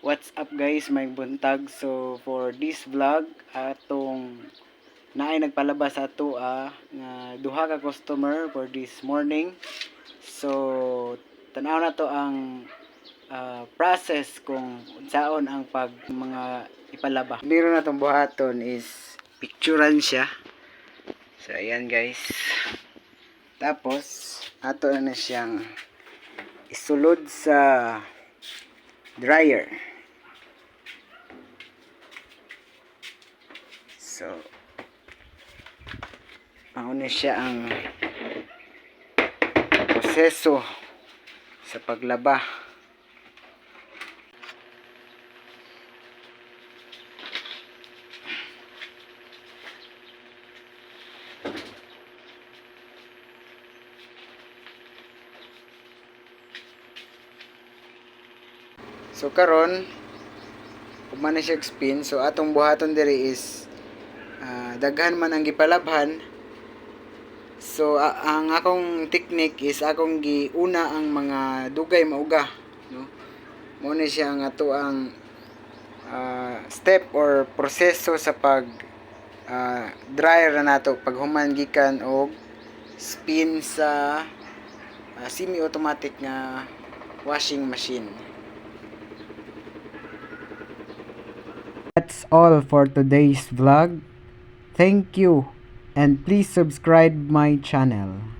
What's up guys, may buntag. So for this vlog, atong naay nagpalabas ato nga duha ka customer for this morning. So tanaw na to ang process kung unsaon ang pag mga ipalaba. Biro na tong buhaton is picturean siya. So ayan guys. Tapos ato na siyang isulod sa dryer. So mauna siya ang proseso sa paglaba. So karon man na siya spin, so atong buhaton diri is daghan man ang gipalabhan. So ang akong technique is akong giuna ang mga dugay mauga, no? Mo na siya ang ato ang step or proseso sa pag dryer na nato pag human gikan og spin sa semi-automatic nga washing machine. That's all for today's vlog. Thank you and please subscribe my channel.